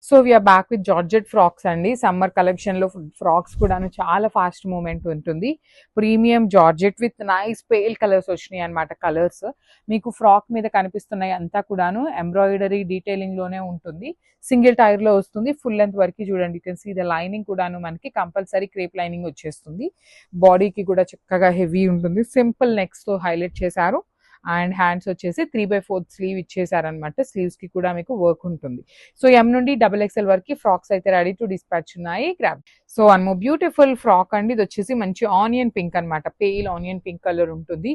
So we are back with georgette frocks అండి. Summer కలెక్షన్లో frocks కూడాను చాలా ఫాస్ట్ మూమెంట్ ఉంటుంది. Premium georgette with nice pale colours వచ్చినాయి అనమాట. కలర్స్ మీకు ఫ్రాక్ మీద కనిపిస్తున్నాయి అంతా కూడాను ఎంబ్రాయిడరీ డీటెయిలింగ్లోనే ఉంటుంది. సింగిల్ టైర్లో వస్తుంది. ఫుల్ లెంత్ వరకు చూడండి. You can see the lining కూడాను మనకి కంపల్సరీ క్రేప్ లైనింగ్ వచ్చేస్తుంది. బాడీకి కూడా చక్కగా హెవీ ఉంటుంది. సింపుల్ నెక్స్తో హైలైట్ చేశారు. అండ్ హ్యాండ్స్ వచ్చేసి 3/4 స్లీవ్ ఇచ్చేసారనమాట. స్లీవ్స్ కి కూడా మీకు వర్క్ ఉంటుంది. సో ఎం నుండి XXL వరకు ఫ్రాక్స్ అయితే రెడీ టు డిస్పాచ్ ఉన్నాయి. Grab. So one more beautiful frock అండి. ఇది వచ్చేసి మంచి ఆనియన్ పింక్ అనమాట. పేల్ ఆనియన్ పింక్ కలర్ ఉంటుంది.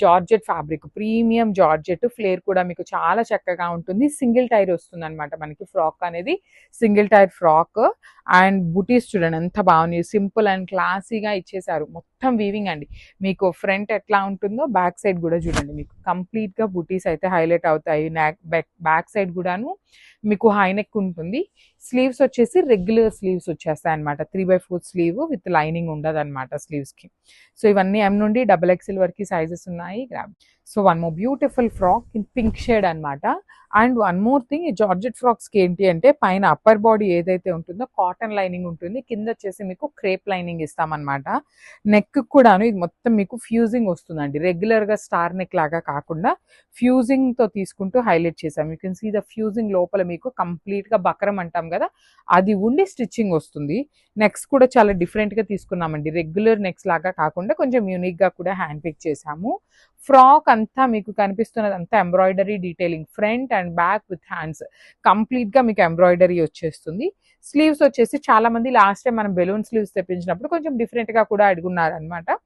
Georgette fabric, premium georgette. Flare కూడా మీకు చాలా చక్కగా ఉంటుంది. సింగిల్ టైర్ వస్తుంది అనమాట మనకి ఫ్రాక్ అనేది. Single tyre frock. అండ్ బుటీస్ చూడండి ఎంత బాగున్నాయి. సింపుల్ అండ్ క్లాసీగా ఇచ్చేసారు. మొత్తం వీవింగ్ అండి. మీకు ఫ్రంట్ ఎట్లా ఉంటుందో బ్యాక్ సైడ్ కూడా చూడండి. మీకు కంప్లీట్ గా బుటీస్ అయితే హైలైట్ అవుతాయి. బ్యాక్ సైడ్ కూడాను మీకు హై నెక్ ఉంటుంది. స్లీవ్స్ వచ్చేసి రెగ్యులర్ స్లీవ్స్ వచ్చేస్తాయి అనమాట. 3/4 స్లీవ్ విత్ లైనింగ్ ఉండదు అనమాట స్లీవ్స్ కి. సో ఇవన్నీ ఎం నుండి XXL వరకు సైజెస్ ఉన్నాయి. Grab. So one more beautiful frock in pink shade అనమాట. అండ్ వన్ మోర్ థింగ్, ఈ జార్జెట్ ఫ్రాక్స్ కి ఏంటి అంటే పైన అప్పర్ బాడీ ఏదైతే ఉంటుందో కాటన్ లైనింగ్ ఉంటుంది. కింద వచ్చేసి మీకు క్రేప్ లైనింగ్ ఇస్తామన్నమాట. నెక్ కూడాను ఇది మొత్తం మీకు ఫ్యూజింగ్ వస్తుందండి. రెగ్యులర్ గా స్టార్ నెక్ లాగా కాకుండా ఫ్యూజింగ్ తో తీసుకుంటూ హైలైట్ చేసాం. You can see the fusing లోపల మీకు కంప్లీట్ గా బక్రం అంటాం కదా, అది ఉండి స్టిచ్చింగ్ వస్తుంది. నెక్స్ కూడా చాలా డిఫరెంట్ గా తీసుకున్నామండి. రెగ్యులర్ నెక్స్ లాగా కాకుండా కొంచెం యూనిక్ గా కూడా హ్యాండ్ పిక్ చేసాము. ఫ్రాక్ అంతా మీకు కనిపిస్తున్నది అంతా embroidery detailing. Front and back with hands complete గా మీకు ఎంబ్రాయిడరీ వచ్చేస్తుంది. స్లీవ్స్ వచ్చేసి చాలా మంది లాస్ట్ టైం మనం బెలూన్ స్లీవ్స్ తెప్పించినప్పుడు కొంచెం డిఫరెంట్ గా కూడా అడుగున్నారు అనమాట.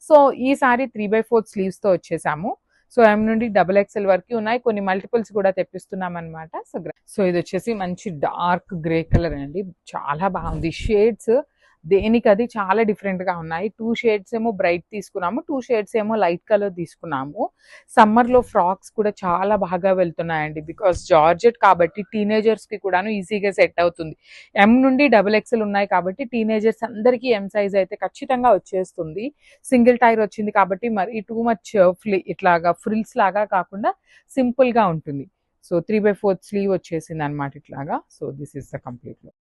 సో ఈసారి 3/4 స్లీవ్స్ తో వచ్చేసాము. సో ఎం నుండి XXL వరకు ఉన్నాయి. కొన్ని మల్టిపుల్స్ కూడా తెప్పిస్తున్నాం అనమాట. సో ఇది వచ్చేసి మంచి డార్క్ గ్రే కలర్ అండి. చాలా బాగుంది. షేడ్స్ దేనికి అది చాలా డిఫరెంట్ గా ఉన్నాయి. 2 షేడ్స్ ఏమో బ్రైట్ తీసుకున్నాము, 2 షేడ్స్ ఏమో లైట్ కలర్ తీసుకున్నాము. సమ్మర్ లో ఫ్రాక్స్ కూడా చాలా బాగా వెళ్తున్నాయండి. బికాస్ జార్జెట్ కాబట్టి టీనేజర్స్ కి కూడాను ఈజీగా సెట్ అవుతుంది. ఎం నుండి XXL ఉన్నాయి కాబట్టి టీనేజర్స్ అందరికీ ఎం సైజ్ అయితే ఖచ్చితంగా వచ్చేస్తుంది. సింగిల్ టైర్ వచ్చింది కాబట్టి మరి టూ మచ్ ఇట్లాగా ఫ్రిల్స్ లాగా కాకుండా సింపుల్ గా ఉంటుంది. సో 3/4 స్లీవ్ వచ్చేసింది అనమాట ఇట్లాగా. So this is the complete look.